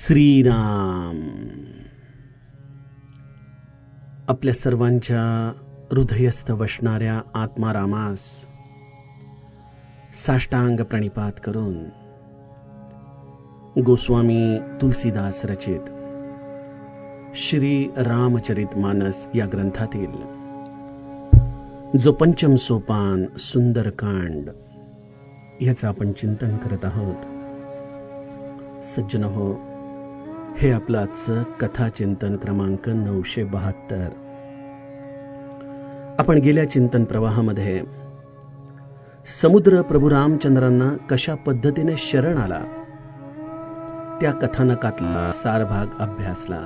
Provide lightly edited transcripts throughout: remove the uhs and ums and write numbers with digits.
श्रीराम. आपल्या सर्वांच्या हृदयस्थ वसणाऱ्या आत्मारामास साष्टांग प्रणिपात करून गोस्वामी तुलसीदास रचित श्री रामचरित मानस या ग्रंथातील जो पंचम सोपान सुंदरकांड याचं आपण चिंतन करत आहोत. सज्जनहो, हे आपलं आजचं कथा चिंतन क्रमांक 972. आपण गेल्या चिंतन प्रवाहामध्ये समुद्र प्रभू रामचंद्रांना कशा पद्धतीने शरण आला त्या कथानकातला सारभाग अभ्यासला.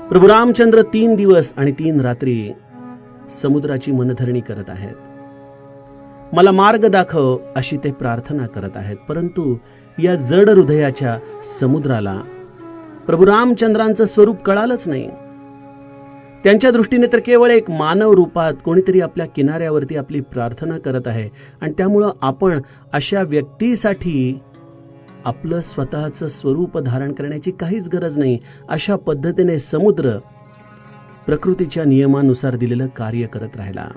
प्रभू रामचंद्र 3 दिवस आणि 3 रात्री समुद्राची मनधरणी करत आहेत. मला मार्ग दाखव अशी ते प्रार्थना करत आहेत. परंतु या जड हृदयाच्या समुद्राला प्रभू रामचंद्रांचं स्वरूप कळालंच नाही. त्यांच्या दृष्टीने तर केवळ एक मानव रूपात कोणीतरी आपल्या किनाऱ्यावरती आपली प्रार्थना करत आहे आणि त्यामुळं आपण अशा व्यक्तीसाठी आपलं स्वतःचं स्वरूप धारण करण्याची काहीच गरज नाही. अशा पद्धतीने समुद्र प्रकृतीच्या नियमानुसार दिलेलं कार्य करत राहिला.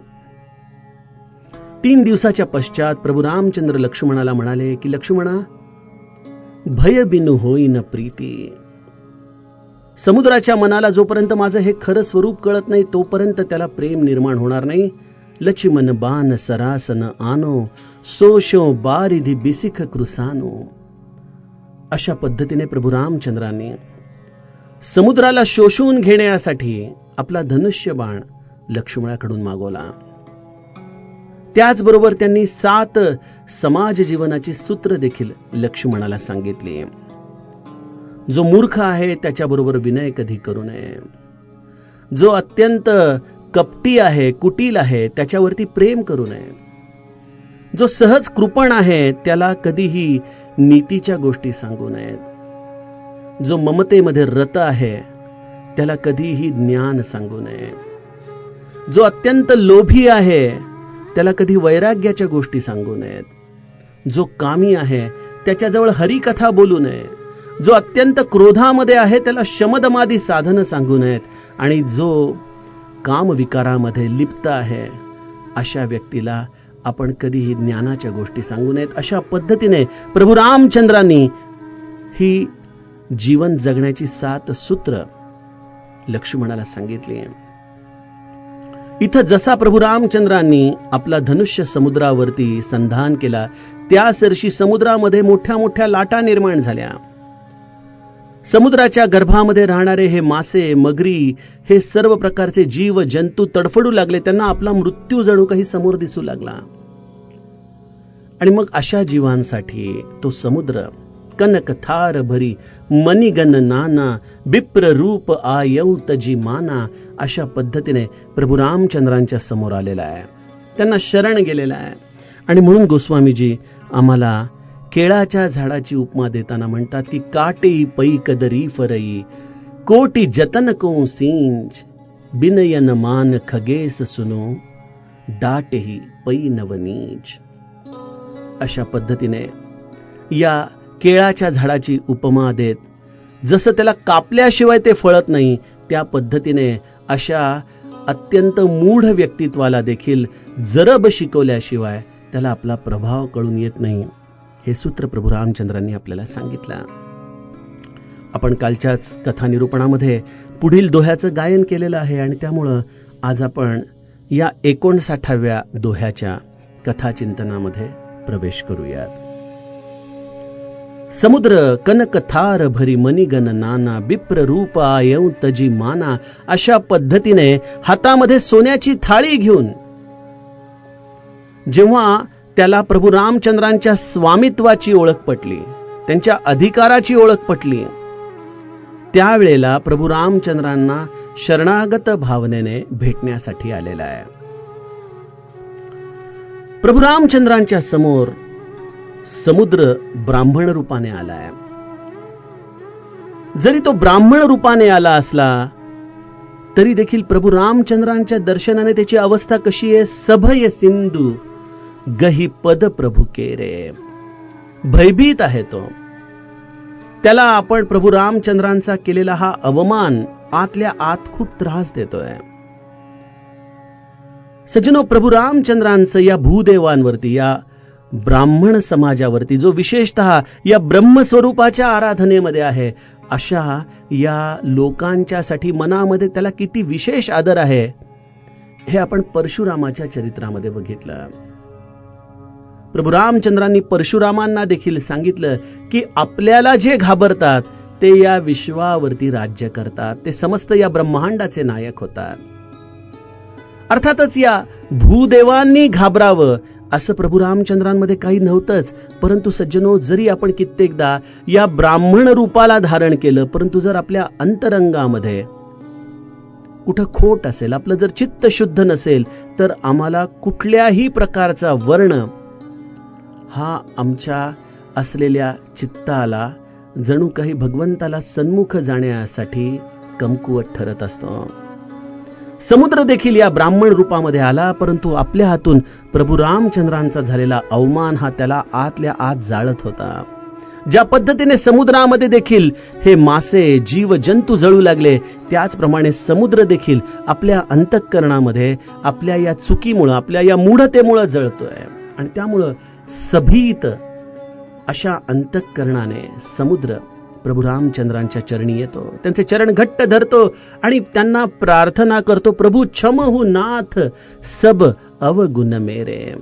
3 दिवसाच्या पश्चात प्रभू रामचंद्र लक्ष्मणाला म्हणाले की लक्ष्मणा, भय बिनु होई न प्रीती. समुद्राच्या मनाला जोपर्यंत माझं हे खरं स्वरूप कळत नाही तोपर्यंत त्याला प्रेम निर्माण होणार नाही. लक्ष्मण बाण सरासन आनो सोशो बारिधी बिसिख कृसानो. अशा पद्धतीने प्रभू रामचंद्रांनी समुद्राला शोषून घेण्यासाठी आपला धनुष्य बाण लक्ष्मणाकडून मागवला. त्याचबरोबर त्यांनी 7 समाज जीवनाची सूत्र देखील लक्ष्मणाला सांगितली. जो मूर्ख आहे त्याच्याबरोबर विनय कधी करू नये. जो अत्यंत कपटी आहे, कुटील आहे, त्याच्यावरती प्रेम करू नये. जो सहज कृपण आहे त्याला कधीही नीतीच्या गोष्टी सांगू नयेत. जो ममतेमध्ये रत आहे त्याला कधीही ज्ञान सांगू नये. जो अत्यंत लोभी आहे त्याला कधी वैराग्याच्या गोष्टी सांगू नयेत. जो कामी आहे त्याच्याजवळ हरिकथा बोलू नये. जो अत्यंत क्रोधामध्ये आहे त्याला शमदमादी साधनं सांगू नयेत. आणि जो कामविकारामध्ये लिप्त आहे अशा व्यक्तीला आपण कधीही ज्ञानाच्या गोष्टी सांगू नयेत. अशा पद्धतीने प्रभू रामचंद्रांनी ही जीवन जगण्याची 7 सूत्र लक्ष्मणाला सांगितली. इथं जसा प्रभू रामचंद्रांनी आपला धनुष्य समुद्रावरती संधान केला त्यासरशी समुद्रामध्ये मोठ्या मोठ्या लाटा निर्माण झाल्या. समुद्राच्या गर्भामध्ये राहणारे हे मासे, मगरी, हे सर्व प्रकारचे जीव जंतू तडफडू लागले. त्यांना आपला मृत्यू जणू काही समोर दिसू लागला. आणि मग अशा जीवांसाठी तो समुद्र कनक थार भरी मणिगण नाना बिप्र रूप आयौ तजी माना अशा पद्धतीने प्रभू रामचंद्रांच्या समोर आलेला आहे. त्यांना शरण गेलेला आहे. आणि म्हणून गोस्वामीजी आम्हाला केळाच्या झाडाची उपमा देताना म्हणतात की काटेई पै कदरी फरई कोटी जतन को सींज बिनयन मान खगेस सुनो डाटेही पै नवनीज. अशा पद्धतीने या केळाच्या झाडाची उपमा देत जसं त्याला कापल्याशिवाय ते फळत नाही त्या पद्धतीने अशा अत्यंत मूढ व्यक्तित्वाला देखील जरब शिकवल्याशिवाय त्याला आपला प्रभाव कळून येत नाही. हे सूत्र प्रभू रामचंद्रांनी आपल्याला सांगितलं. आपण कालच्याच कथा निरूपणामध्ये पुढील दोह्याचं गायन केलेलं आहे आणि त्यामुळं आज आपण या 59व्या दोह्याच्या कथाचिंतनामध्ये प्रवेश करूयात. समुद्र कनक थार भरी मणिगण नाना बिप्र रूप आयौ तजी माना. अशा पद्धतीने हातामध्ये सोन्याची थाळी घेऊन जेव्हा त्याला प्रभू रामचंद्रांच्या स्वामित्वाची ओळख पटली, त्यांच्या अधिकाराची ओळख पटली, त्यावेळेला प्रभू रामचंद्रांना शरणागत भावनेने भेटण्यासाठी आलेला आहे. प्रभू रामचंद्रांच्या समोर समुद्र ब्राह्मण रूपाने आलाय. जरी तो ब्राह्मण रूपाने आला असला तरी देखील प्रभू रामचंद्रांच्या दर्शनाने त्याची अवस्था कशी आहे? सभय सिंधू गही पद प्रभू के रे. भयभीत आहे तो. त्याला आपण प्रभू रामचंद्रांचा केलेला हा अवमान आतल्या आत खूप त्रास देतोय. सज्जनो, प्रभू रामचंद्रांचं या भूदेवांवरती, या ब्राह्मण समाजावरती, जो विशेषतः या ब्रह्मस्वरूपाच्या आराधनेमध्ये आहे, अशा या लोकांच्यासाठी मनामध्ये त्याला किती विशेष आदर आहे, हे आपण परशुरामाच्या चरित्रामध्ये बघितलं. प्रभू रामचंद्रांनी परशुरामांना देखील सांगितलं की आपल्याला जे घाबरतात ते या विश्वावरती राज्य करतात, ते समस्त या ब्रह्मांडाचे नायक होतात. अर्थातच या भूदेवांनी घाबरावं असं प्रभू रामचंद्रांमध्ये काही नव्हतंच. परंतु सज्जनो, जरी आपण कित्येकदा या ब्राह्मण रूपाला धारण केलं, परंतु जर आपल्या अंतरंगामध्ये कुठं खोट असेल, आपलं जर चित्त शुद्ध नसेल, तर आम्हाला कुठल्याही प्रकारचा वर्ण हा आमच्या असलेल्या चित्ताला जणू काही भगवंताला सन्मुख जाण्यासाठी कमकुवत ठरत असतो. समुद्र देखील या ब्राह्मण रूपामध्ये आला, परंतु आपल्या हातून प्रभू रामचंद्रांचा झालेला अवमान हा त्याला आतल्या आत जाळत होता. ज्या पद्धतीने समुद्रामध्ये देखील हे मासे, जीव जंतू जळू लागले, त्याचप्रमाणे समुद्र देखील आपल्या अंतःकरणामध्ये आपल्या या चुकीमुळे, आपल्या या मूढतेमुळे जळतोय. आणि त्यामुळं सभीत अशा अंतःकरणाने समुद्र प्रभू रामचंद्रांच्या चरणी येतो, त्यांचे चरण घट्ट धरतो आणि त्यांना प्रार्थना करतो, प्रभू क्षमहु नाथ सब अवगुण मेरे.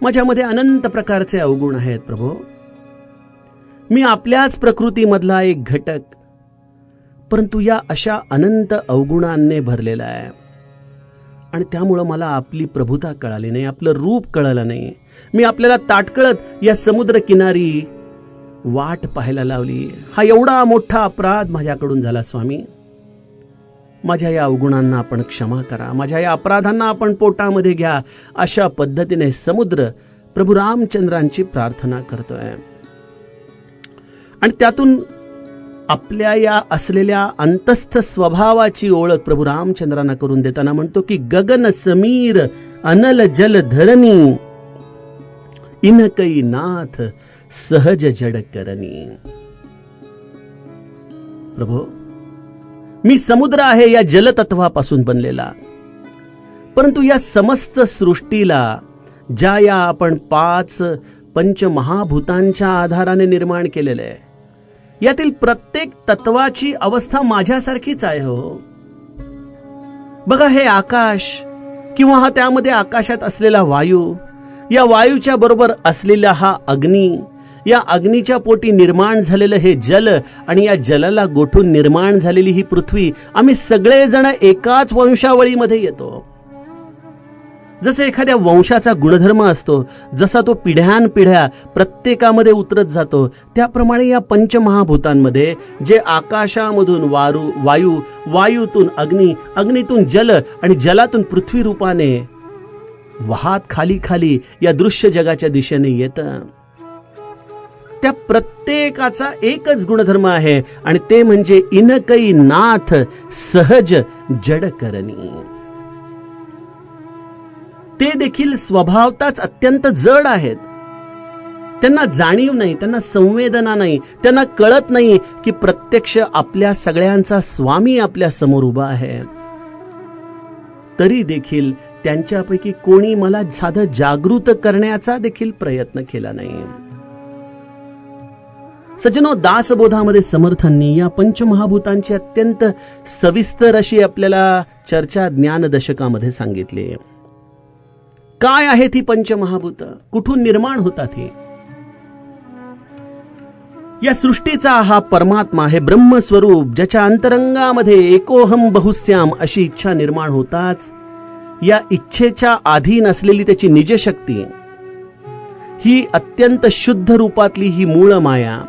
माझ्यामध्ये अनंत प्रकारचे अवगुण आहेत प्रभू, मी आपल्याच प्रकृतीमधला एक घटक, परंतु या अशा अनंत अवगुणांनी भरलेला आहे. आणि त्यामुळं मला आपली प्रभुता कळाली नाही, आपलं रूप कळलं नाही. मी आपल्याला ताटकळत या समुद्र किनारी वाट पाहायला लावली. हा एवढा मोठा अपराध माझ्याकडून झाला स्वामी. माझ्या या अवगुणांना आपण क्षमा करा, माझ्या या अपराधांना आपण पोटामध्ये घ्या. अशा पद्धतीने समुद्र प्रभू रामचंद्रांची प्रार्थना करतोय. आणि त्यातून आपल्या या असलेल्या अंतस्थ स्वभावाची ओळख प्रभू रामचंद्रांना करून देताना म्हणतो की गगन समीर अनल जल धरणी इनकई नाथ सहज जड करणी. प्रभो, मी समुद्र आहे या जलतत्वापासून बनलेला, परंतु या समस्त सृष्टीला ज्या या आपण 5 पंचमहाभूतांच्या आधाराने निर्माण केलेले आहे, यातील प्रत्येक तत्वाची अवस्था माझ्यासारखीच आहे हो. बघा, हे आकाश किंवा हा त्यामध्ये आकाशात असलेला वायू, या वायूच्या बरोबर असलेला हा अग्नी, या अग्नीच्या पोटी निर्माण झालेलं हे जल आणि या जलाला गोठून निर्माण झालेली ही पृथ्वी, आम्ही सगळेजण एकाच वंशावळीमध्ये येतो. जसे एखाद्या वंशाचा गुणधर्म असतो, जसा तो पिढ्यानपिढ्या प्रत्येकामध्ये उतरत जातो, त्याप्रमाणे या पंचमहाभूतांमध्ये जे आकाशामधून वायू, वायूतून अग्नी, अग्नीतून जल आणि जलातून पृथ्वी रूपाने वाहत खाली खाली या दृश्य जगाच्या दिशेने येतं, त्या प्रत्येकाचा एकच गुणधर्म आहे आणि ते म्हणजे इनकई नाथ सहज जड करणी. ते देखील स्वभावताच अत्यंत जड आहेत. त्यांना जाणीव नाही, त्यांना संवेदना नाही, त्यांना कळत नाही की प्रत्यक्ष आपल्या सगळ्यांचा स्वामी आपल्या समोर उभा आहे. तरी देखील त्यांच्यापैकी कोणी मला साधं जागृत करण्याचा देखील प्रयत्न केला नाही. सज्जनो, दासबोधामध्ये समर्थांनी या पंचमहाभूतांची अत्यंत सविस्तर अशी आपल्याला चर्चा ज्ञान दशकामध्ये सांगितली. काय आहेत ही पंचमहाभूत, कुठून निर्माण होतात ही? या सृष्टीचा हा परमात्मा, हे ब्रह्मस्वरूप, ज्याच्या अंतरंगामध्ये एकोहम बहुस्याम अशी इच्छा निर्माण होताच या इच्छेच्या अधीन असलेली त्याची निजशक्ती, ही अत्यंत शुद्ध रूपातली ही मूळ माया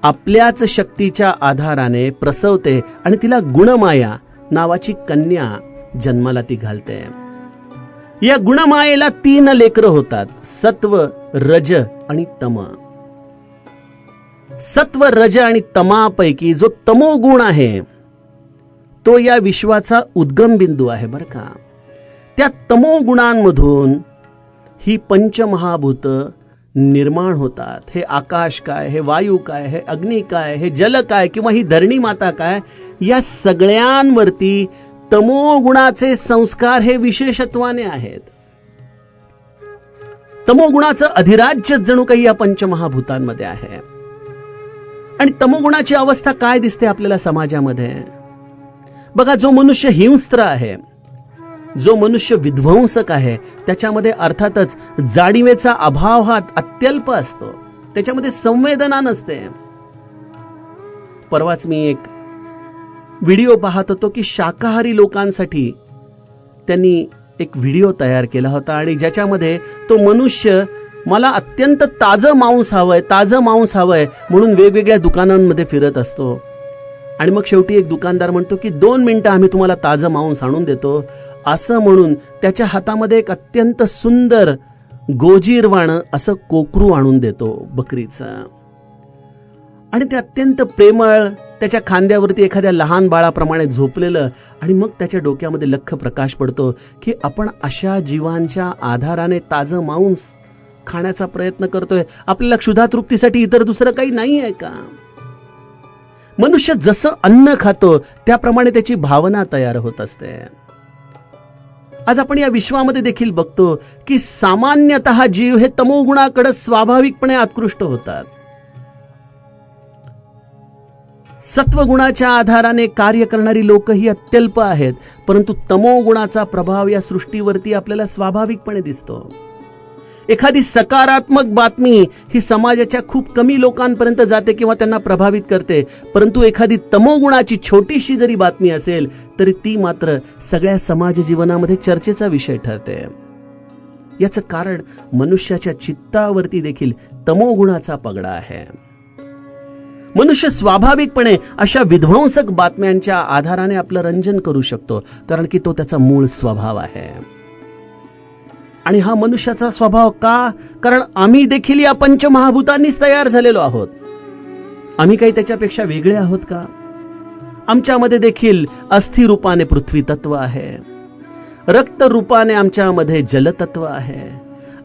आपल्याच शक्तीच्या आधाराने प्रसवते आणि तिला गुणमाया नावाची कन्या जन्माला ती घालते. या गुणमायेला 3 लेकरं होतात, सत्व, रज आणि तम. सत्व, रज आणि तमापैकी जो तमोगुण आहे तो या विश्वाचा उद्गम बिंदू आहे बरं का. त्या तमोगुणांमधून ही पंचमहाभूत निर्माण होतात. हे आकाश काय, हे वायू काय, हे अग्नी काय, हे जल काय, किंवा ही धरणी माता काय, या सगळ्यांवरती तमोगुणाचे संस्कार हे विशेषत्वाने आहेत. तमोगुणाचं अधिराज्य जणू काही या पंचमहाभूतांमध्ये आहे. आणि तमोगुणाची अवस्था काय दिसते आपल्याला समाजामध्ये? बघा, जो मनुष्य हिंस्त्र आहे, जो मनुष्य विध्वंसक आहे, त्याच्यामध्ये अर्थातच जाणीवेचा अभाव हा अत्यल्प असतो. त्याच्यामध्ये संवेदना नसते. परवाच मी एक व्हिडिओ पाहत होतो की शाकाहारी लोकांसाठी त्यांनी एक व्हिडिओ तयार केला होता आणि ज्याच्यामध्ये तो मनुष्य मला अत्यंत ताजं मांस हवंय म्हणून वेगवेगळ्या दुकानांमध्ये फिरत असतो. आणि मग शेवटी एक दुकानदार म्हणतो की 2 मिनिटं आम्ही तुम्हाला ताजं मांस आणून देतो, असं म्हणून त्याच्या हातामध्ये एक अत्यंत सुंदर गोजीरवाणं असं कोकरू आणून देतो बकरीचं. आणि ते अत्यंत प्रेमळ, त्याच्या खांद्यावरती एखाद्या लहान बाळाप्रमाणे झोपलेलं. आणि मग त्याच्या डोक्यामध्ये लख्ख प्रकाश पडतो की आपण अशा जीवांच्या आधाराने ताजं मांस खाण्याचा प्रयत्न करतोय. आपल्याला क्षुधातृप्तीसाठी इतर दुसरं काही नाही आहे का? मनुष्य जसं अन्न खातो त्याप्रमाणे त्याची भावना तयार होत असते. आज आपण या विश्वामध्ये देखील बघतो की सामान्यतः जीव हे तमोगुणाकडे स्वाभाविकपणे आकृष्ट होतात. सत्वगुणाच्या आधाराने कार्य करणारी लोक ही अत्यल्प आहेत, परंतु तमोगुणाचा प्रभाव या सृष्टीवरती आपल्याला स्वाभाविकपणे दिसतो. एखादी सकारात्मक बातमी ही समाजाच्या खूप कमी लोकांपर्यंत जाते किंवा त्यांना प्रभावित करते, परंतु एखादी तमोगुणाची छोटीशी जरी बातमी असेल तरी ती मात्र सगळ्या समाज जीवनामध्ये चर्चेचा विषय ठरते. याचं कारण मनुष्याच्या चित्तावरती देखील तमोगुणाचा पगडा आहे. मनुष्य स्वाभाविकपणे अशा विध्वंसक बातम्यांच्या आधाराने आपलं रंजन करू शकतो, कारण की तो त्याचा मूळ स्वभाव आहे. आणि हा मनुष्याचा स्वभाव का? कारण आम्ही देखील या पंचमहाभूतांनीच तयार झालेलो आहोत. आम्ही काही त्याच्यापेक्षा वेगळे आहोत का? आमच्यामध्ये देखील अस्थि रूपाने पृथ्वी तत्व आहे, रक्त रूपाने आमच्यामध्ये जलतत्व आहे,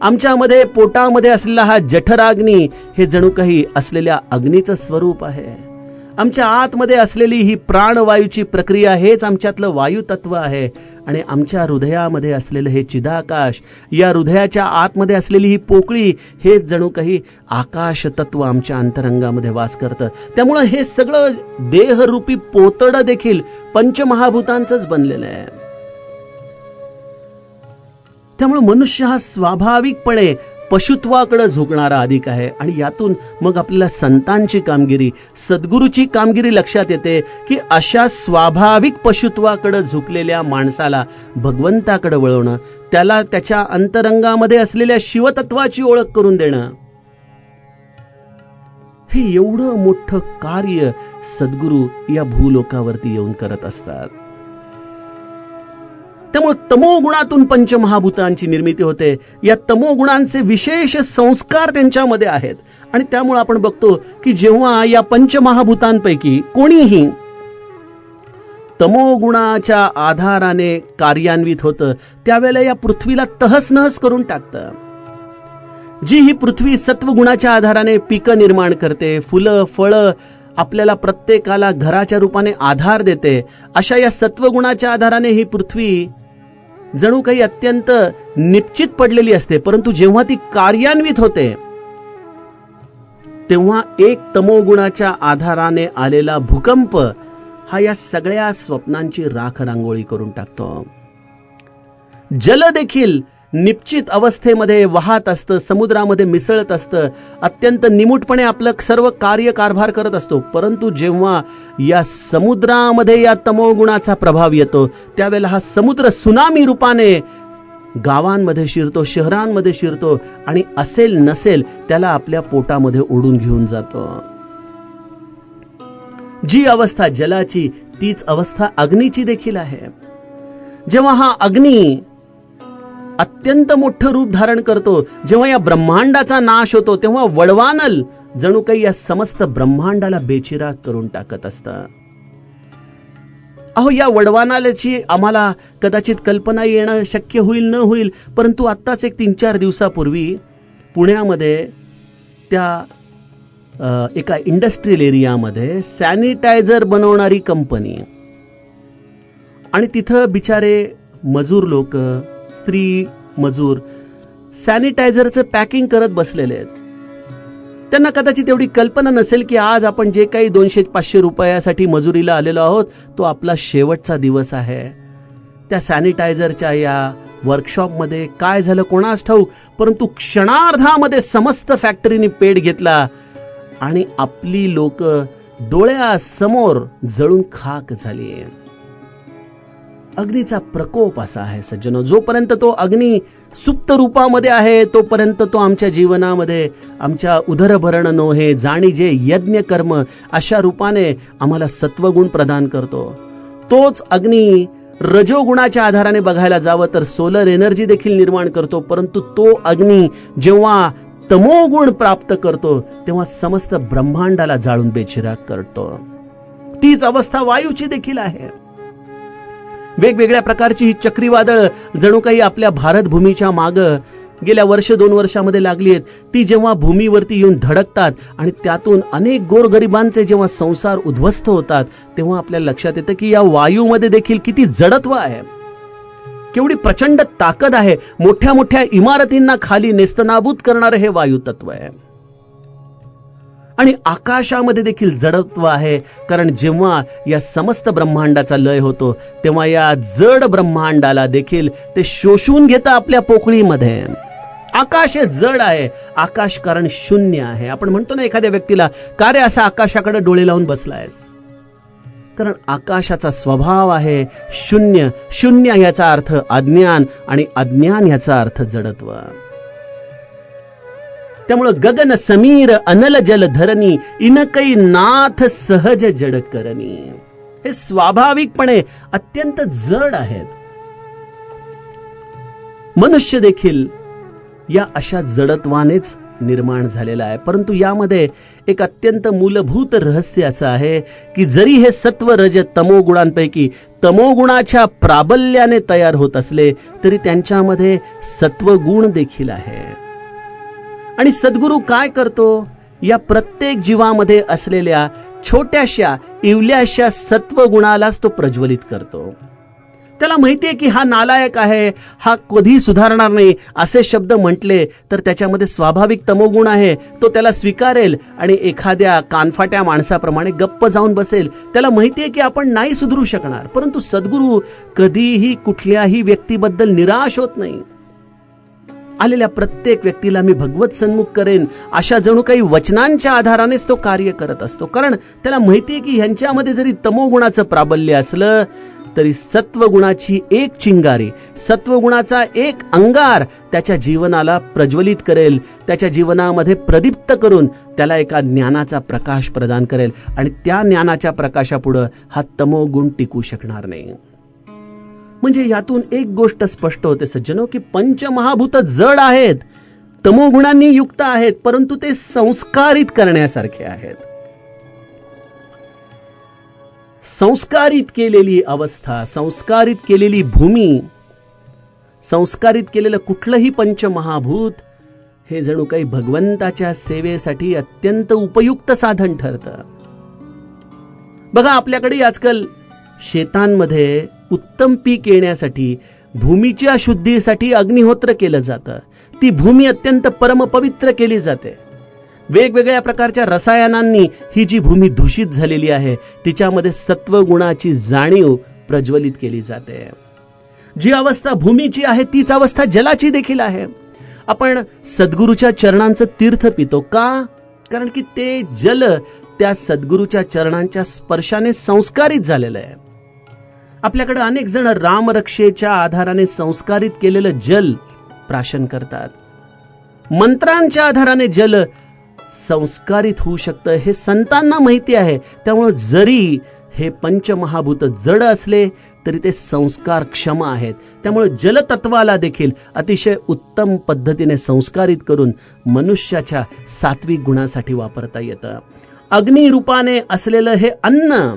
आमच्यामध्ये पोटामध्ये असलेला हा जठराग्नी हे जणू काही असलेल्या अग्नीचं स्वरूप आहे, आमच्या आतमध्ये असलेली ही प्राणवायूची प्रक्रिया हेच आमच्यातलं वायू तत्व आहे, आणि आमच्या हृदयामध्ये असलेलं हे चिदाकाश, या हृदयाच्या आतमध्ये असलेली ही पोकळी हेच जणू काही आकाश तत्व आमच्या अंतरंगामध्ये वास करतं. त्यामुळं हे सगळं देहरूपी पोतडं देखील पंचमहाभूतांचंच बनलेलं आहे. त्यामुळे मनुष्य हा स्वाभाविकपणे पशुत्वाकडे झुकणारा अधिक आहे. आणि यातून मग आपल्याला संतांची कामगिरी, सद्गुरूची कामगिरी लक्षात येते की अशा स्वाभाविक पशुत्वाकडे झुकलेल्या माणसाला भगवंताकडे वळवणं, त्याला त्याच्या अंतरंगामध्ये असलेल्या शिवतत्वाची ओळख करून देणं, हे एवढं मोठं कार्य सद्गुरू या भूलोकावरती येऊन करत असतात. त्यामुळे तमोगुणातून पंचमहाभूतांची निर्मिती होते. या तमोगुणांचे विशेष संस्कार त्यांच्यामध्ये आहेत. आणि त्यामुळे आपण बघतो की जेव्हा या पंचमहाभूतांपैकी कोणीही तमोगुणाच्या आधाराने कार्यान्वित होतं, त्यावेळेला या पृथ्वीला तहस-नहस करून टाकतं. जी ही पृथ्वी सत्वगुणाच्या आधाराने पिकं निर्माण करते, फुलं, फळं, आपल्याला प्रत्येकाला घराच्या रूपाने आधार देते, अशा या सत्वगुणाच्या आधाराने ही पृथ्वी जणू काही अत्यंत निश्चित पडलेली असते. परंतु जेव्हा ती कार्यान्वित होते तेव्हा एक तमोगुणाच्या आधाराने आलेला भूकंप हा या सगळ्या स्वप्नांची राख रांगोळी करून टाकतो. जल देखील निश्चित अवस्थेमध्ये वाहत असतं, समुद्रामध्ये मिसळत असतं, अत्यंत निमूटपणे आपलं सर्व कार्य कारभार करत असतो. परंतु जेव्हा या समुद्रामध्ये या तमोगुणाचा प्रभाव येतो त्यावेळेला हा समुद्र सुनामी रूपाने गावांमध्ये शिरतो, शहरांमध्ये शिरतो, आणि असेल नसेल त्याला आपल्या पोटामध्ये ओढून घेऊन जातो. जी अवस्था जलाची तीच अवस्था अग्नीची देखील आहे. जेव्हा हा अग्नी अत्यंत मोठं रूप धारण करतो, जेव्हा या ब्रह्मांडाचा नाश होतो, तेव्हा वडवानल जणू काही या समस्त ब्रह्मांडाला बेचिराग करून टाकत असतं. अहो, या वडवानालाची आम्हाला कदाचित कल्पना येणं शक्य होईल न होईल, परंतु आत्ताच एक 3-4 दिवसापूर्वी पुण्यामध्ये त्या एका इंडस्ट्रियल एरियामध्ये सॅनिटायझर बनवणारी कंपनी, आणि तिथं बिचारे मजूर लोक, स्त्री मजूर सॅनिटायझरचं पॅकिंग करत बसलेले आहेत. त्यांना कदाचित एवढी कल्पना नसेल की आज आपण जे काही 200-500 रुपयासाठी मजुरीला आलेलो आहोत तो आपला शेवटचा दिवस आहे. त्या सॅनिटायझरच्या या वर्कशॉपमध्ये काय झालं कोणास ठाऊक, परंतु क्षणार्धामध्ये समस्त फॅक्टरीने पेट घेतला आणि आपली लोक डोळ्यासमोर जळून खाक झाली. अग्नीचा प्रकोप असा आहे सज्जनो, जोपर्यंत तो अग्नी सुप्त रूपामध्ये आहे तोपर्यंत तो आमच्या जीवनामध्ये आमच्या उदरभरण नोहे जाणी जे यज्ञ कर्म अशा रूपाने आम्हाला सत्वगुण प्रदान करतो. तोच अग्नी रजोगुणाच्या आधाराने बघायला जावं तर सोलर एनर्जी देखील निर्माण करतो, परंतु तो अग्नी जेव्हा तमोगुण प्राप्त करतो तेव्हा समस्त ब्रह्मांडाला जाळून बेचिराग करतो. तीच अवस्था वायूची देखील आहे. वेगवेगळ्या प्रकारची ही चक्रीवादळ जणू काही आपल्या भारत भूमीच्या मागं गेल्या 1-2 वर्षामध्ये लागली आहेत. ती जेव्हा भूमीवरती येऊन धडकतात आणि त्यातून अनेक गोरगरिबांचे जेव्हा संसार उद्ध्वस्त होतात तेव्हा आपल्याला लक्षात येतं की या वायूमध्ये देखील किती जडत्व आहे, केवढी प्रचंड ताकद आहे. मोठ्या मोठ्या इमारतींना खाली नेस्तनाबूत करणारे हे वायू तत्व आहे. आणि आकाशामध्ये देखील जडत्व आहे, कारण जेव्हा या समस्त ब्रह्मांडाचा लय होतो तेव्हा या जड ब्रह्मांडाला देखील ते शोषून घेतं आपल्या पोकळीमध्ये. आकाश हे जड आहे. आकाश कारण शून्य आहे. आपण म्हणतो ना एखाद्या व्यक्तीला, का रे असा आकाशाकडे डोळे लावून बसलायस? कारण आकाशाचा स्वभाव आहे शून्य. शून्य याचा अर्थ अज्ञान आणि अज्ञान याचा अर्थ जडत्व. त्यामुळे गगन समीर अनल जल धरणी इनकै नाथ सहज जड करणी, हे स्वाभाविकपणे अत्यंत जड आहेत. मनुष्य देखील या अशा जडत्वानेच निर्माण झालेला आहे. परंतु यामध्ये एक अत्यंत मूलभूत रहस्य असं आहे की जरी हे सत्व रज तमोगुणांपैकी तमोगुणाच्या प्राबल्याने तयार होत असले तरी त्यांच्यामध्ये सत्वगुण देखील आहे. आणि सद्गुरू काय करतो, या प्रत्येक जीवामध्ये असलेल्या छोट्याशा इवल्याशा सत्वगुणालाच तो प्रज्वलित करतो. त्याला माहितीये की हा नालायक आहे, हा कधी सुधारणार नाही असे शब्द म्हटले तर त्याच्यामध्ये स्वाभाविक तमोगुण आहे, तो त्याला स्वीकारेल आणि एखाद्या कानफाट्या माणसाप्रमाणे गप्प जाऊन बसेल. त्याला माहितीये की आपण नाही सुधरू शकणार. परंतु सद्गुरू कधीही कुठल्याही व्यक्तीबद्दल निराश होत नाही. आलेल्या प्रत्येक व्यक्तीला मी भगवत सन्मुख करेन अशा जणू काही वचनांच्या आधारानेच तो कार्य करत असतो. कारण त्याला माहिती आहे की ह्यांच्यामध्ये जरी तमोगुणाचं प्राबल्य असलं तरी सत्वगुणाची एक चिंगारी, सत्वगुणाचा एक अंगार त्याच्या जीवनाला प्रज्वलित करेल, त्याच्या जीवनामध्ये प्रदीप्त करून त्याला एका ज्ञानाचा प्रकाश प्रदान करेल. आणि त्या ज्ञानाच्या प्रकाशापुढे हा तमोगुण टिकू शकणार नाही. म्हणजे यातून एक गोष्ट स्पष्ट होते सज्जनो की पंचमहाभूत जड आहेत, तमोगुणांनी युक्त आहेत, परंतु ते संस्कारित करण्यासारखे आहेत. संस्कारित केलेली अवस्था, संस्कारित केलेली भूमी, संस्कारित केलेलं कुठलंही पंचमहाभूत हे जणू काही भगवंताच्या सेवेसाठी अत्यंत उपयुक्त साधन ठरतं. बघा आपल्याकडे आजकाल शेतांमध्ये उत्तम पीक येण्यासाठी भूमीच्या शुद्धीसाठी अग्निहोत्र केलं जातं. ती भूमी अत्यंत परमपवित्र केली जाते. वेगवेगळ्या प्रकारच्या रसायनांनी ही जी भूमी दूषित झालेली आहे तिच्यामध्ये सत्वगुणाची जाणीव प्रज्वलित केली जाते. जी अवस्था भूमीची आहे तीच अवस्था जलाची देखील आहे. आपण सद्गुरूच्या चरणांचं तीर्थ पितो का? कारण की ते जल त्या सद्गुरूच्या चरणांच्या स्पर्शाने संस्कारित झालेलं आहे. आपल्याकडे अनेक जण रामरक्षेच्या आधाराने संस्कारित केलेलं जल प्राशन करतात. मंत्रांच्या आधाराने जल संस्कारित होऊ शकतं हे संतांना माहिती आहे. त्यामुळे जरी हे पंचमहाभूत जड असले तरी ते संस्कार क्षम आहेत. त्यामुळे जलतत्वाला देखील अतिशय उत्तम पद्धतीने संस्कारित करून मनुष्याच्या सात्विक गुणासाठी वापरता येतं. अग्निरूपाने असलेलं हे अन्न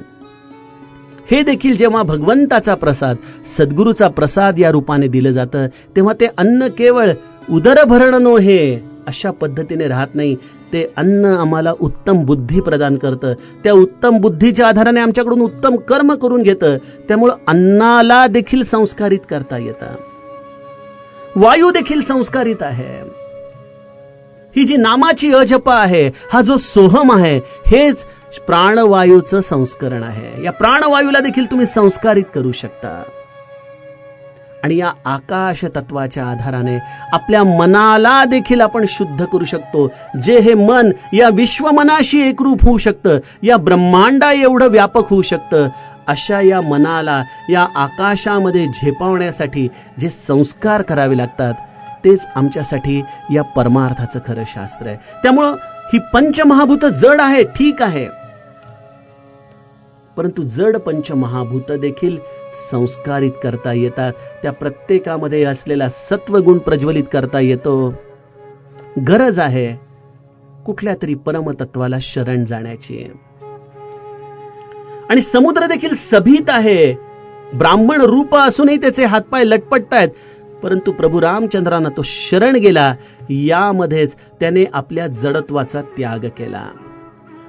हे देखील जेव्हा भगवंताचा प्रसाद, सद्गुरूचा प्रसाद या रूपाने दिलं जातं तेव्हा ते अन्न केवळ उदरभरण नोहे अशा पद्धतीने राहत नाही, ते अन्न आम्हाला उत्तम बुद्धी प्रदान करतं. त्या उत्तम बुद्धीच्या आधाराने आमच्याकडून उत्तम कर्म करून घेतं. त्यामुळं अन्नाला देखील संस्कारित करता येतं. वायू देखील संस्कारित आहे. ही जी नामाची अजपा आहे, हा जो सोहम आहे, हेच प्राणवायूचं संस्करण आहे. या प्राणवायूला देखील तुम्ही संस्कारित करू शकता. आणि या आकाश तत्वाच्या आधाराने आपल्या मनाला देखील आपण शुद्ध करू शकतो. जे हे मन या विश्वमनाशी एकरूप होऊ शकतं, या ब्रह्मांडा एवढं व्यापक होऊ शकतं, अशा या मनाला या आकाशामध्ये झेपावण्यासाठी जे संस्कार करावे लागतात, तेच आमच्यासाठी या परमार्थाचं खरं शास्त्र आहे. त्यामुळं ही पंचमहाभूत जड आहे, ठीक आहे, परंतु जड पंचमहाभूत देखील संस्कारित करता येतात. त्या प्रत्येकामध्ये असलेला सत्वगुण प्रज्वलित करता येतो. गरज आहे कुठल्या तरी परमतत्वाला शरण जाण्याची. आणि समुद्र देखील सभीत आहे. ब्राह्मण रूप असूनही त्याचे हातपाय लटपटतायत, परंतु प्रभू रामचंद्रांना तो शरण गेला. यामध्येच त्याने आपल्या जडत्वाचा त्याग केला.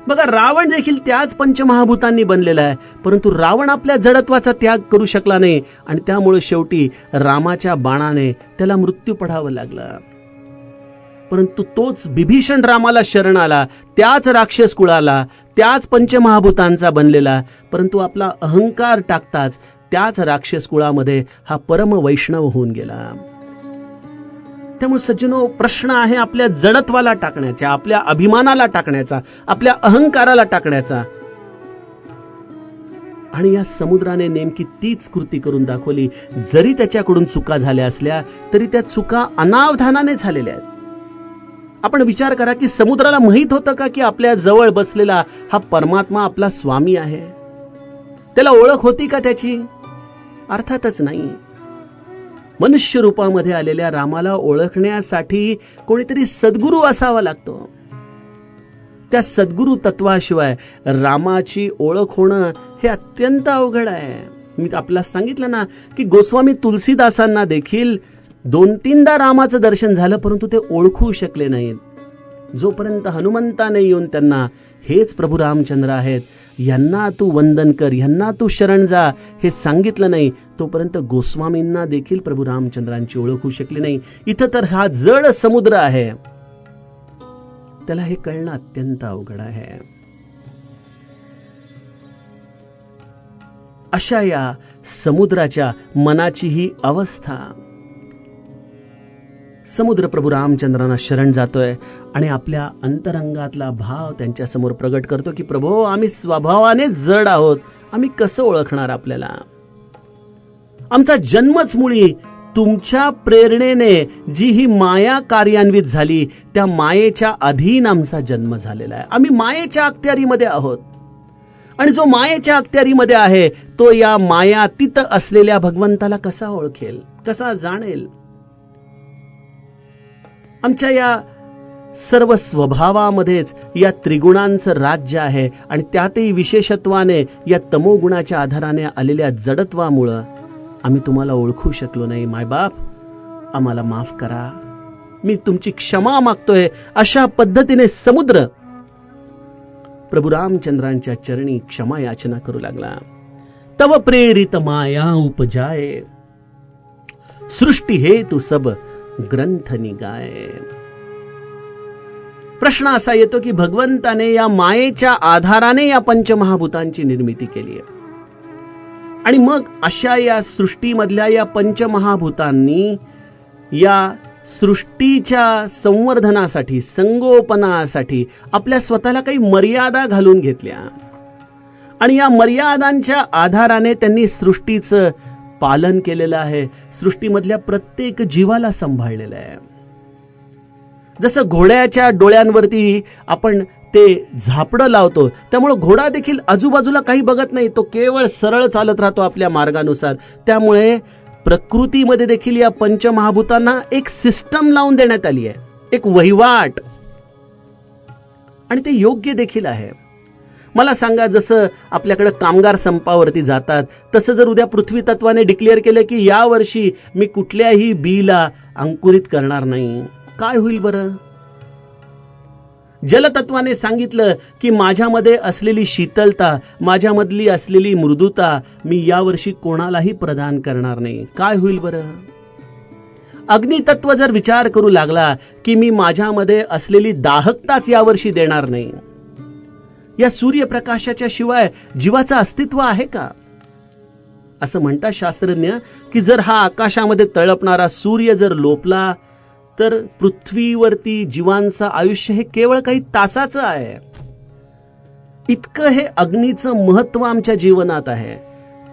बघा, रावण देखील त्याच पंचमहाभूतांनी बनलेला आहे, परंतु रावण आपल्या जडत्वाचा त्याग करू शकला नाही आणि त्यामुळे शेवटी रामाच्या बाणाने त्याला मृत्यू पडावं लागलं. परंतु तोच विभीषण रामाला शरण आला, त्याच राक्षस कुळाला, त्याच पंचमहाभूतांचा बनलेला, परंतु आपला अहंकार टाकताच त्याच राक्षस कुळामध्ये हा परम वैष्णव होऊन गेला. त्यामुळे सज्जनो, प्रश्न आहे आपल्या जडत्वाला टाकण्याचा, आपल्या अभिमानाला टाकण्याचा, आपल्या अहंकाराला टाकण्याचा. आणि या समुद्राने नेमकी तीच कृती करून दाखवली. जरी त्याच्याकडून चुका झाल्या असल्या तरी त्या चुका अनावधानाने झालेल्या आहेत. आपण विचार करा की समुद्राला माहित होतं का की आपल्या जवळ बसलेला हा परमात्मा आपला स्वामी आहे? त्याला ओळख होती का त्याची? अर्थातच नाही. मनुष्य रूपामध्ये आलेल्या रामाला ओळखण्यासाठी कोणीतरी सद्गुरू असावा लागतो. त्या सद्गुरू तत्वाशिवाय रामाची ओळख होणं हे अत्यंत अवघड आहे. मी आपल्याला सांगितलं ना की गोस्वामी तुलसीदासांना देखील 2-3दा रामाचं दर्शन झालं, परंतु ते ओळखू शकले नाहीत. जोपर्यंत हनुमंताने येऊन त्यांना हेच प्रभू रामचंद्र आहेत, यांना तू वंदन कर, यांना तू शरण जा, हे सांगितलं नाही, तोपर्यंत गोस्वामींना देखील प्रभू रामचंद्रांची ओळख होऊ शकली नाही. इथं तर हा जड समुद्र आहे, त्याला हे कळणं अत्यंत अवघड आहे. अशा या समुद्राच्या मनाची ही अवस्था. समुद्र प्रभू रामचंद्रांना शरण जातोय आणि आपल्या अंतरंगातला भाव त्यांच्या समोर प्रगट करतो की प्रभो, आम्ही स्वभावाने जड आहोत, आम्ही कसं ओळखणार आपल्याला? आमचा जन्मच मुळी तुमच्या प्रेरणेने जी ही माया कार्यान्वित झाली, त्या मायेच्या अधीन आमचा जन्म झालेला आहे. आम्ही मायेच्या अखत्यारीमध्ये आहोत. आणि जो मायेच्या अखत्यारीमध्ये आहे तो या मायातीत असलेल्या भगवंताला कसा ओळखेल, कसा जाणेल? आमच्या या सर्व स्वभावामध्येच या त्रिगुणांचं राज्य आहे आणि त्यातही विशेषत्वाने या तमोगुणाच्या आधाराने आलेल्या जडत्वामुळं आम्ही तुम्हाला ओळखू शकलो नाही. मायबाप, आम्हाला माफ करा, मी तुमची क्षमा मागतोय. अशा पद्धतीने समुद्र प्रभु रामचंद्रांच्या चरणी क्षमा याचना करू लागला. तव प्रेरित माया उपजाए, सृष्टी हेतु सब ग्रंथ निगाय. प्रश्न असा येतो की भगवंताने या मायेच्या आधाराने या पंचमहाभूतांची निर्मिती केली आहे आणि मग अशा या सृष्टीमधल्या या पंचमहाभूतांनी या सृष्टीच्या संवर्धनासाठी, संगोपनासाठी आपल्या स्वतःला काही मर्यादा घालून घेतल्या आणि या मर्यादांच्या आधाराने त्यांनी सृष्टीचं पालन केलेलं आहे. सृष्टीमधल्या प्रत्येक जीवाला सांभाळलेलं आहे. जसं घोड्याच्या डोळ्यांवरती आपण ते झापडं लावतो, त्यामुळे घोडा देखील आजूबाजूला काही बघत नाही, तो केवळ सरळ चालत राहतो आपल्या मार्गानुसार. त्यामुळे प्रकृतीमध्ये देखील या पंचमहाभूतांना एक सिस्टम लावून देण्यात आली आहे, एक वहिवाट, आणि ते योग्य देखील आहे. मला सांगा, जसं आपल्याकडे कामगार संपावरती जातात, तसं जर उद्या पृथ्वी तत्वाने डिक्लेअर केलं की या वर्षी मी कुठल्याही बीला अंकुरित करणार नाही, काय होईल बरं? जलतत्वाने सांगितलं की माझ्यामध्ये असलेली शीतलता, माझ्यामधली असलेली मृदुता मी यावर्षी कोणालाही प्रदान करणार नाही. काय होईल बरं? अग्नितत्व जर विचार करू लागला की मी माझ्यामध्ये असलेली दाहकताच यावर्षी देणार नाही. या सूर्यप्रकाशाच्या शिवाय जीवाचं अस्तित्व आहे का? असं म्हणतात शास्त्रज्ञ की जर हा आकाशामध्ये तळपणारा सूर्य जर लोपला तर पृथ्वीवरती जीवांचं आयुष्य हे केवळ काही तासाचं आहे. इतकं हे अग्नीचं महत्व आमच्या जीवनात आहे,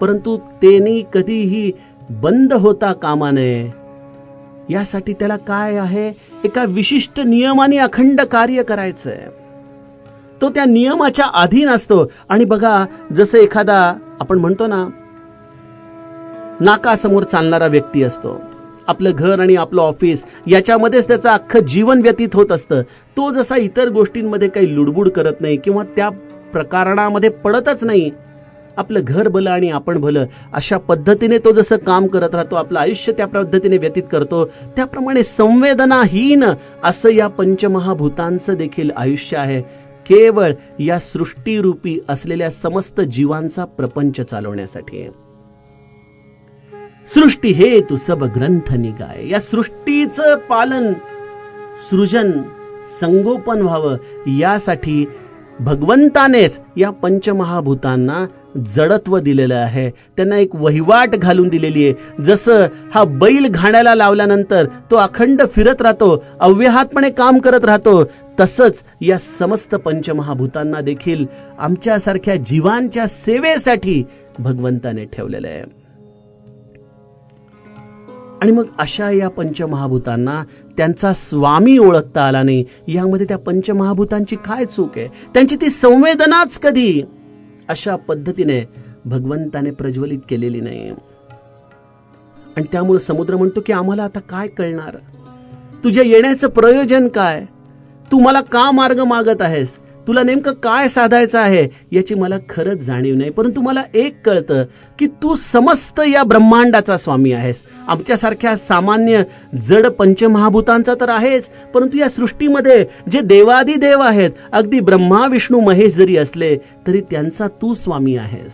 परंतु तेनी कधीही बंद होता कामा नये. यासाठी त्याला काय आहे? एका विशिष्ट नियमाने अखंड कार्य करायचंय. तो त्या नियमाच्या अधीन असतो. आणि बघा, जसं एखादा आपण म्हणतो ना, नाकासमोर चालणारा व्यक्ती असतो, आपलं घर आणि आपलं ऑफिस याच्यामध्येच त्याचं अख्खं जीवन व्यतीत होत असतं. तो जसा इतर गोष्टींमध्ये काही लुडबुड करत नाही किंवा त्या प्रकरणामध्ये पडतच नाही, आपलं घर भलं आणि आपण भलं अशा पद्धतीने तो जसं काम करत राहतो, आपलं आयुष्य त्या पद्धतीने व्यतीत करतो, त्याप्रमाणे संवेदनाहीन असं या पंचमहाभूतांचं देखील आयुष्य आहे. केवळ या सृष्टीरूपी असलेल्या समस्त जीवांचा प्रपंच चालवण्यासाठी. सृष्टी हे तू सब ग्रंथ निगाय. या सृष्टीचं पालन, सृजन, संगोपन व्हावं यासाठी भगवंतानेच या पंचमहाभूतांना जडत्व दिलेलं आहे. त्यांना एक वहिवाट घालून दिलेली आहे. जसं हा बैल घाण्याला लावल्यानंतर तो अखंड फिरत राहतो, अव्याहतपणे काम करत राहतो, तसंच या समस्त पंचमहाभूतांना देखील आमच्यासारख्या जीवांच्या सेवेसाठी भगवंताने ठेवलेलं आहे. आणि मग अशा या पंचमहाभूतांना त्यांचा स्वामी ओळखता आला नाही. यामध्ये त्या पंचमहाभूतांची काय चूक आहे? त्यांची ती संवेदनाच कधी अशा पद्धतीने भगवंताने प्रज्वलित केलेली नाही. आणि त्यामुळे समुद्र म्हणतो की आम्हाला आता काय कळणार? तुझ्या येण्याचं प्रयोजन काय? तू मला का मार्ग मागत आहेस? तुला नेमकं काय साधायचं आहे याची मला खरंच जाणीव नाही. परंतु मला एक कळतं की तू समस्त या ब्रह्मांडाचा स्वामी आहेस. आमच्यासारख्या सामान्य जड पंचमहाभूतांचा तर आहेच, परंतु या सृष्टीमध्ये जे देवादिदेव आहेत, अगदी ब्रह्मा विष्णू महेश जरी असले तरी त्यांचा तू स्वामी आहेस.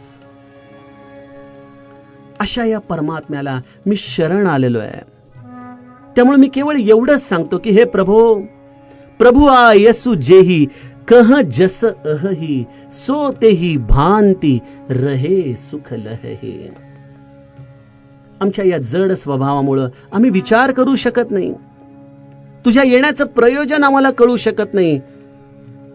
अशा या परमात्म्याला मी शरण आलेलो आहे. त्यामुळे मी केवळ एवढंच सांगतो की हे प्रभु आ यसु जेही कह जस अहही सो तेही भांती रहे सुख लहही. आमच्या या जड स्वभावामुळं आम्ही विचार करू शकत नाही. तुझ्या येण्याचं प्रयोजन आम्हाला कळू शकत नाही.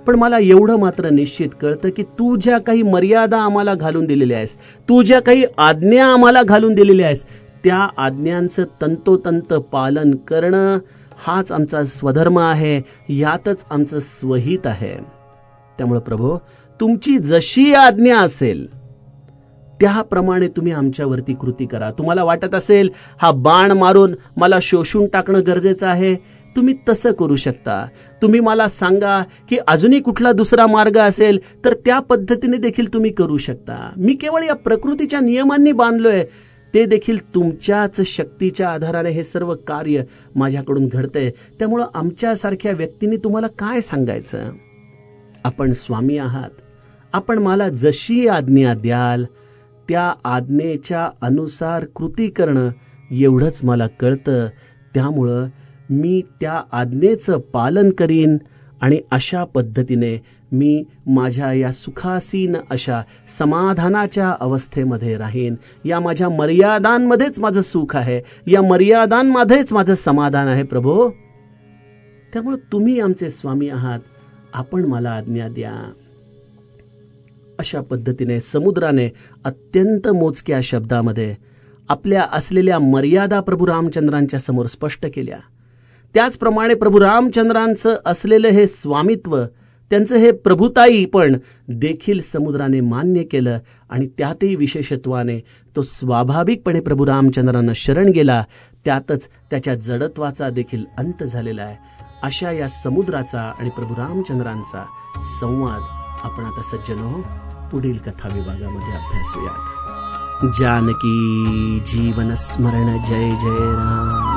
पण मला एवढं मात्र निश्चित कळतं की तू ज्या काही मर्यादा आम्हाला घालून दिलेल्या आहेस, तू ज्या काही आज्ञा आम्हाला घालून दिलेल्या आहेस, त्या आज्ञांचं तंतोतंत पालन करणं हाच आमचा स्वधर्म आहे. यातच आमचं स्वहित आहे. त्यामुळे प्रभू, तुमची जशी आज्ञा असेल त्याप्रमाणे तुम्ही आमच्यावरती कृती करा. तुम्हाला वाटत असेल हा बाण मारून मला शोषून टाकणं गरजेचं आहे, तुम्ही तसं करू शकता. तुम्ही मला सांगा की अजूनही कुठला दुसरा मार्ग असेल तर त्या पद्धतीने देखील तुम्ही करू शकता. मी केवळ या प्रकृतीच्या नियमांनी बांधलोय, ते देखील तुमच्याच शक्तीच्या आधाराने हे सर्व कार्य माझ्याकडून घडतंय. त्यामुळं आमच्यासारख्या व्यक्तींनी तुम्हाला काय सांगायचं? आपण स्वामी आहात. आपण मला जशी आज्ञा द्याल त्या आज्ञेच्या अनुसार कृती करणं एवढंच मला कळतं. त्यामुळं मी त्या आज्ञेचं पालन करीन आणि अशा पद्धतीने मी माझ्या या सुखासीन अशा समाधानाच्या अवस्थेमध्ये राहीन. या माझ्या मर्यादांमध्येच माझं सुख आहे, या मर्यादांमध्येच माझं समाधान आहे प्रभू. त्यामुळे तुम्ही आमचे स्वामी आहात, आपण मला आज्ञा द्या. अशा पद्धतीने समुद्राने अत्यंत मोजक्या शब्दामध्ये आपल्या असलेल्या मर्यादा प्रभू रामचंद्रांच्या समोर स्पष्ट केल्या. त्याचप्रमाणे प्रभू रामचंद्रांचं असलेलं हे स्वामित्व, त्यांचं हे प्रभुताई पण देखील समुद्राने मान्य केलं. आणि त्यातही विशेषत्वाने तो स्वाभाविकपणे प्रभू रामचंद्रांना शरण गेला. त्यातच त्याच्या जडत्वाचा देखील अंत झालेला आहे. अशा या समुद्राचा आणि प्रभू रामचंद्रांचा संवाद आपण आता सज्जनो पुढील कथा विभागामध्ये अभ्यासूयात. जानकी जीवन स्मरण जय जय राम.